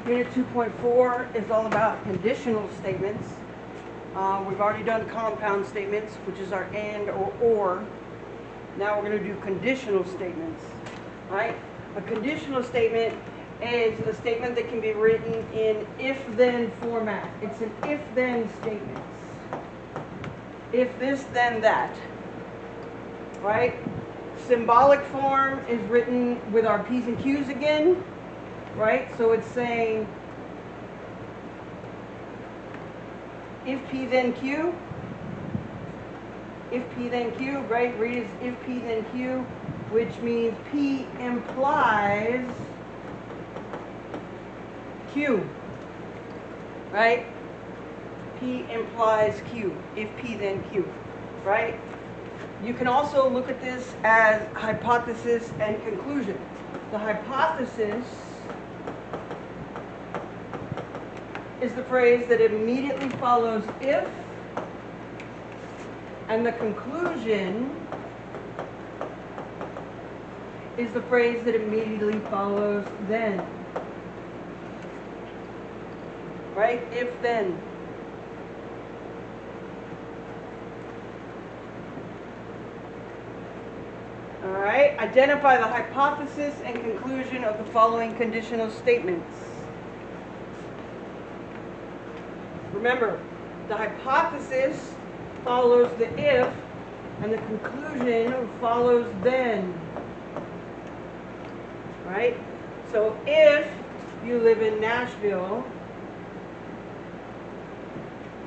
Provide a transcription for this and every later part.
Unit 2.4 is all about conditional statements. We've already done compound statements, which is our and or. Now we're going to do conditional statements, right? A conditional statement is a statement that can be written in if-then format. It's an if-then statement. If this, then that, right? Symbolic form is written with our P's and Q's again, right? So it's saying if P then Q, if P then Q, right? Read as if P then Q, which means P implies Q, right? P implies Q, if P then Q, right? You can also look at this as hypothesis and conclusion. The hypothesis is the phrase that immediately follows if, and the conclusion is the phrase that immediately follows then. Right? If then. Alright, identify the hypothesis and conclusion of the following conditional statements. Remember, the hypothesis follows the if, and the conclusion follows then. Right? So if you live in Nashville,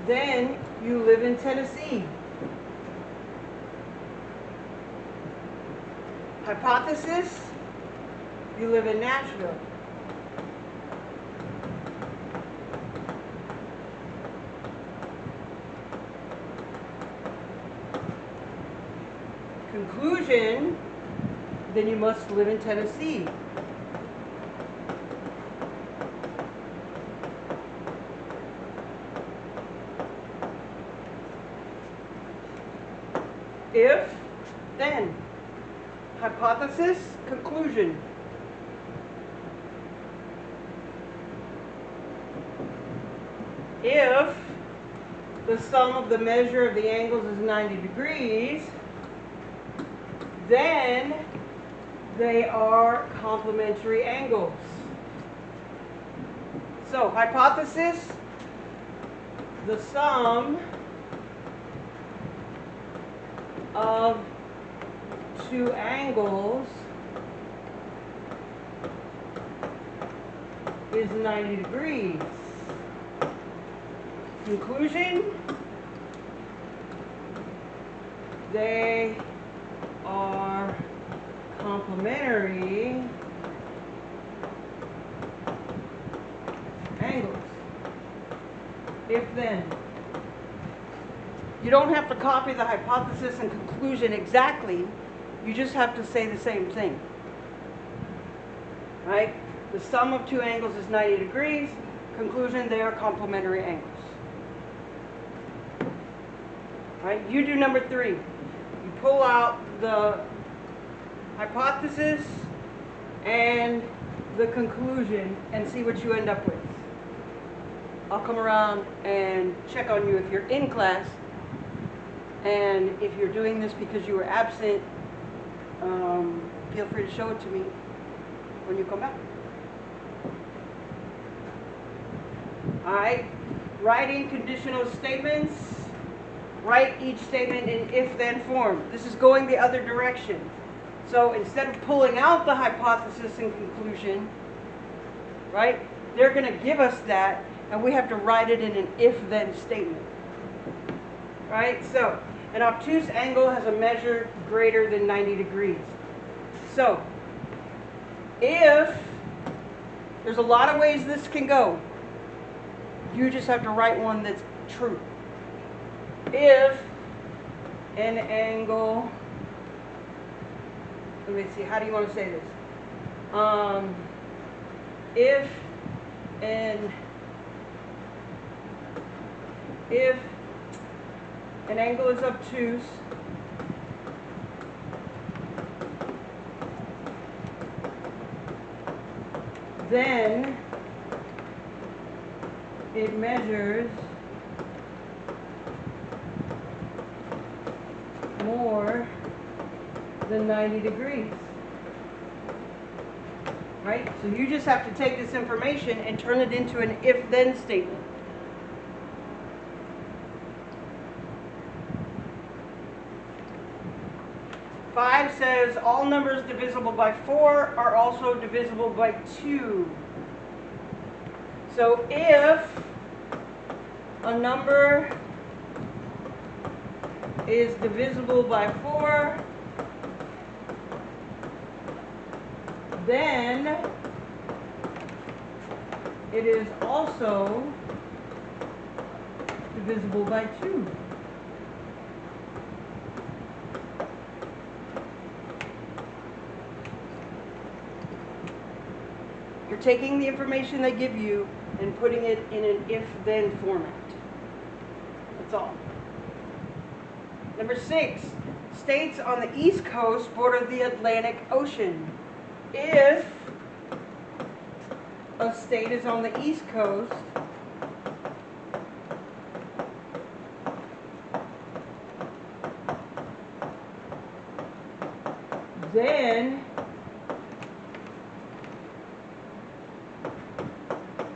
then you live in Tennessee. Hypothesis, you live in Nashville. Conclusion, then you must live in Tennessee. If, then. Hypothesis, conclusion. If the sum of the measure of the angles is 90 degrees, then they are complementary angles. So, hypothesis, the sum of two angles is 90 degrees. Conclusion, they are complementary angles. If then. You don't have to copy the hypothesis and conclusion exactly. You just have to say the same thing. Right? The sum of two angles is 90 degrees. Conclusion, they are complementary angles. Right? You do number 3. You pull out the hypothesis and the conclusion and see what you end up with. I'll come around and check on you if you're in class, and if you're doing this because you were absent, feel free to show it to me when you come back. Alright, writing conditional statements. Write each statement in if-then form. This is going the other direction. So instead of pulling out the hypothesis and conclusion, right, they're going to give us that, and we have to write it in an if-then statement. Right? So, an obtuse angle has a measure greater than 90 degrees. So, if, there's a lot of ways this can go. You just have to write one that's true. If an angle, let me see, how do you want to say this? If an angle is obtuse, then it measures more than 90 degrees. Right? So you just have to take this information and turn it into an if-then statement. Five says all numbers divisible by 4 are also divisible by 2. So if a number is divisible by 4, then it is also divisible by 2. You're taking the information they give you and putting it in an if-then format. That's all. Number 6, states on the East Coast border the Atlantic Ocean. If a state is on the East Coast, then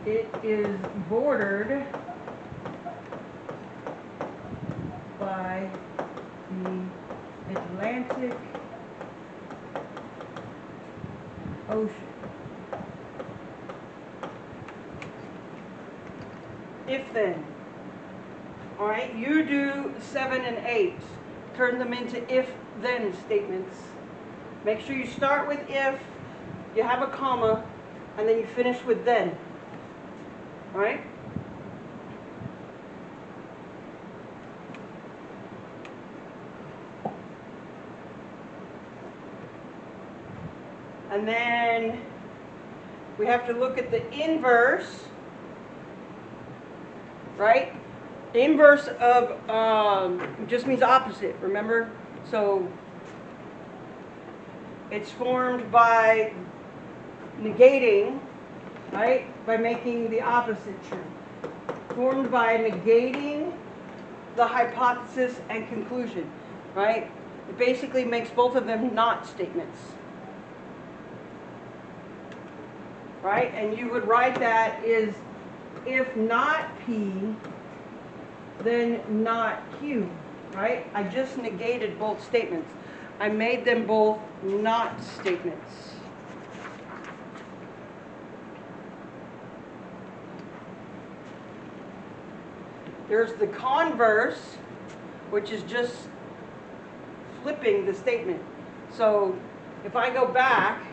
it is bordered by the Atlantic Ocean. If then. All right, you do 7 and 8. Turn them into if-then statements. Make sure you start with if, you have a comma, and then you finish with then. All right? And then we have to look at the inverse, right? The inverse of just means opposite, remember? So it's formed by negating, right? By making the opposite true. Formed by negating the hypothesis and conclusion, right? It basically makes both of them not statements. Right? And you would write that is if not P, then not Q. Right? I just negated both statements. I made them both not statements. There's the converse, which is just flipping the statement. So if I go back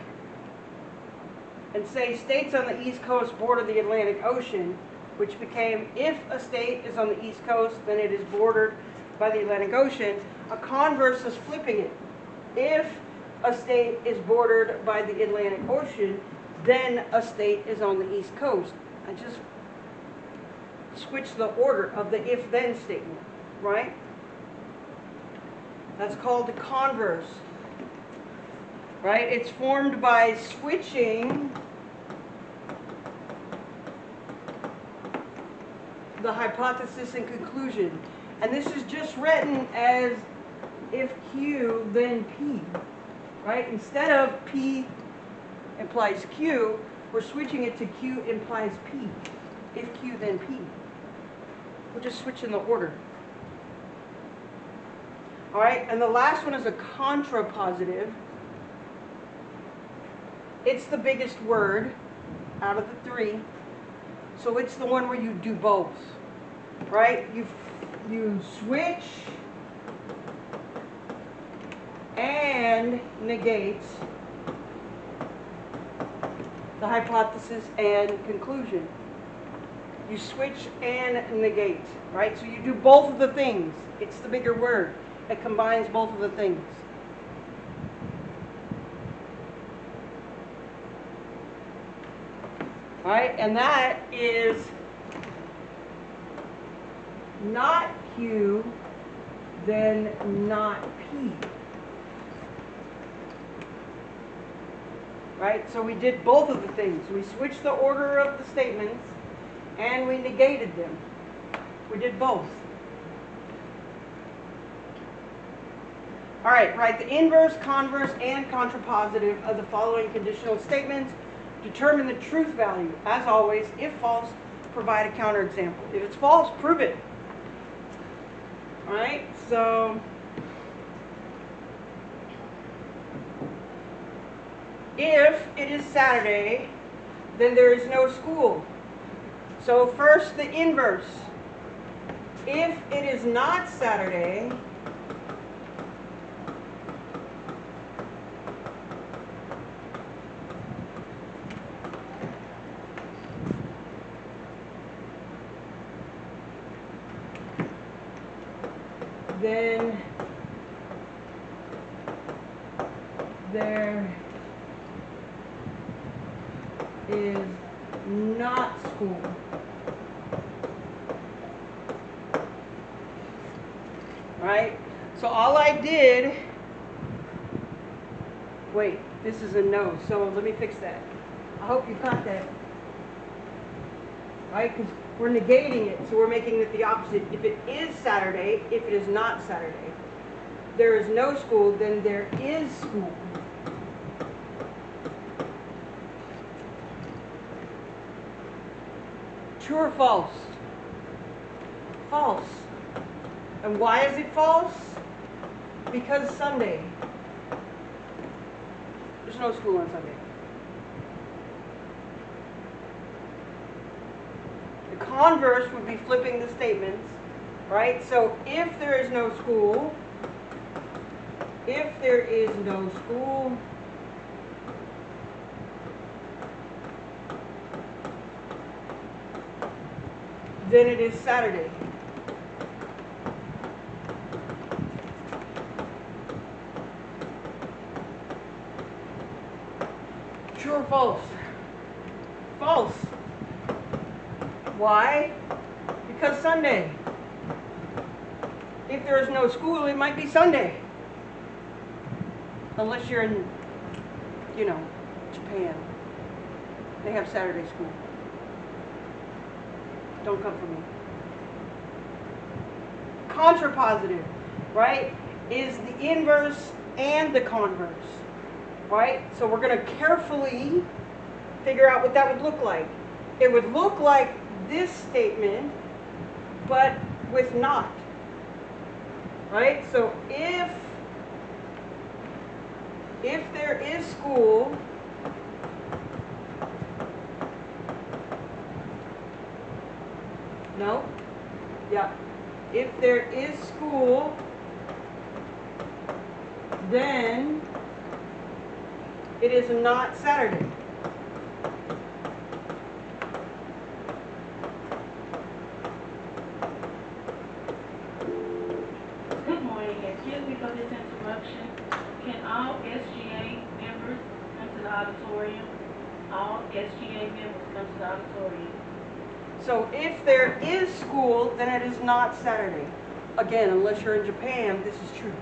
and say states on the East Coast border the Atlantic Ocean, which became if a state is on the East Coast, then it is bordered by the Atlantic Ocean. A converse is flipping it. If a state is bordered by the Atlantic Ocean, then a state is on the East Coast. I just switched the order of the if-then statement, right? That's called the converse. Right? It's formed by switching the hypothesis and conclusion. And this is just written as if Q, then P. Right? Instead of P implies Q, we're switching it to Q implies P. If Q, then P. We're just switching the order. All right? And the last one is a contrapositive. It's the biggest word out of the 3. So it's the one where you do both. Right? You switch and negate the hypothesis and conclusion. You switch and negate. Right? So you do both of the things. It's the bigger word. It combines both of the things. Right? And that is not Q, then not P. Right? So we did both of the things. We switched the order of the statements, and we negated them. We did both. All right, write the inverse, converse, and contrapositive of the following conditional statements. Determine the truth value. As always, if false, provide a counterexample. If it's false, prove it. All right, so if it is Saturday, then there is no school. So first, the inverse. If it is not Saturday, then there is not school. Right? So all I did, wait, this is a no, so let me fix that. I hope you caught that. Right? Because we're negating it, so we're making it the opposite. If it is Saturday, if it is not Saturday, there is no school, then there is school. True or false? False. And why is it false? Because Sunday. There's no school on Sunday. The converse would be flipping the statements, right? So if there is no school, then it is Saturday. True or false? False. Why? Because Sunday. If there is no school, it might be Sunday. Unless you're in, Japan. They have Saturday school. Don't come for me. Contrapositive, right, is the inverse and the converse. Right? So we're going to carefully figure out what that would look like. It would look like this statement, but with not. Right? So if there is school, no? Yeah. If there is school, then it is not Saturday. Good morning. Excuse me for this interruption. Can all SGA members come to the auditorium? All SGA members come to the auditorium. So if there is school, then it is not Saturday. Again, unless you're in Japan, this is true.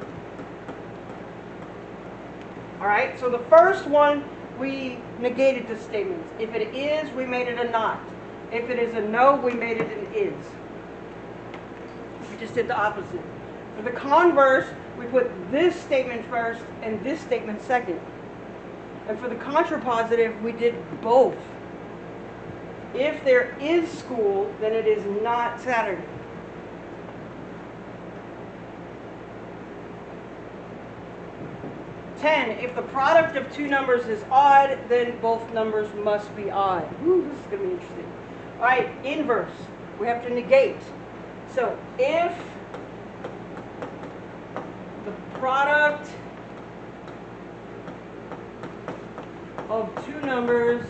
All right, so the first one, we negated the statements. If it is, we made it a not. If it is a no, we made it an is. We just did the opposite. For the converse, we put this statement first and this statement second. And for the contrapositive, we did both. If there is school, then it is not Saturday. If the product of two numbers is odd, then both numbers must be odd. Ooh, this is going to be interesting. All right, inverse. We have to negate. So if the product of two numbers,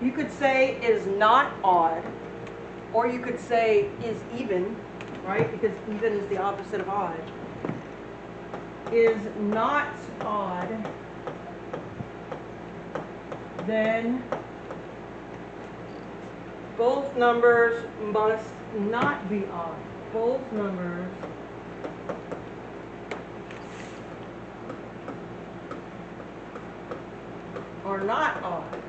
you could say is not odd, or you could say is even, right? Because even is the opposite of odd. Is not odd, then both numbers must not be odd. Both numbers are not odd.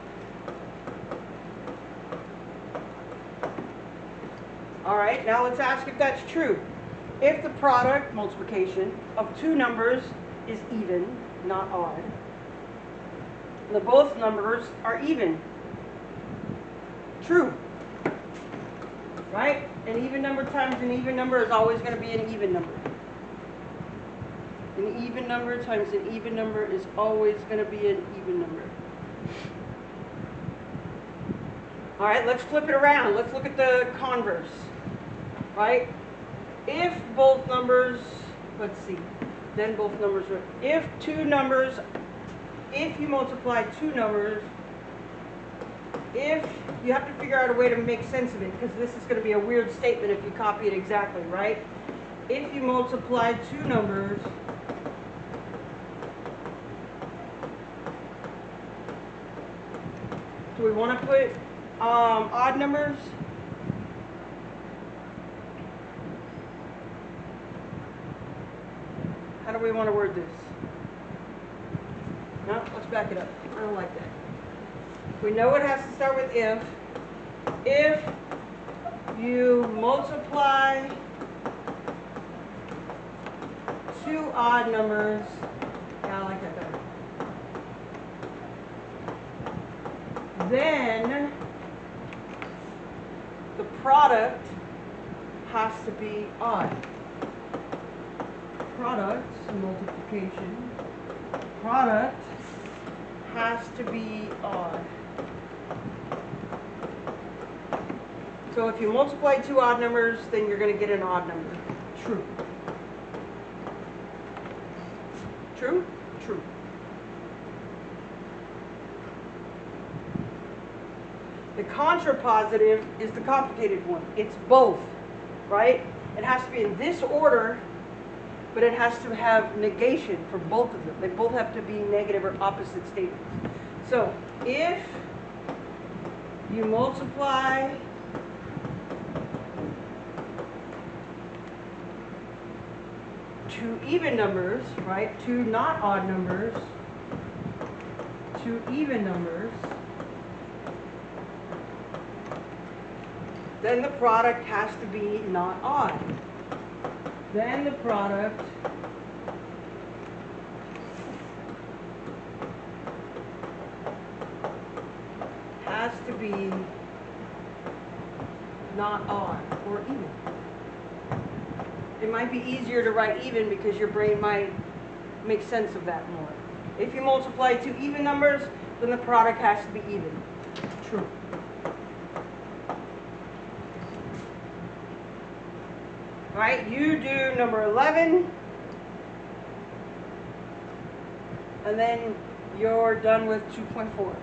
All right, now let's ask if that's true. If the product, multiplication, of two numbers is even, not odd, the both numbers are even. True. Right? An even number times an even number is always going to be an even number. An even number times an even number is always going to be an even number. All right, let's flip it around. Let's look at the converse. Right? If both numbers, let's see, then both numbers are, if two numbers, if you multiply two numbers, if you have to figure out a way to make sense of it, because this is going to be a weird statement if you copy it exactly, right? If you multiply two numbers, do we want to put odd numbers? How do we want to word this? No, let's back it up. I don't like that. We know it has to start with if. If you multiply two odd numbers, yeah, I like that better. Then the product has to be odd. Product, multiplication, product has to be odd. So if you multiply two odd numbers, then you're going to get an odd number. True. True? True. The contrapositive is the complicated one. It's both, right? It has to be in this order, but it has to have negation for both of them. They both have to be negative or opposite statements. So if you multiply two even numbers, right? Two not odd numbers, two even numbers, then the product has to be not odd. Then the product has to be not odd or even. It might be easier to write even because your brain might make sense of that more. If you multiply two even numbers, then the product has to be even. True. All right, you do number 11, and then you're done with 2.4.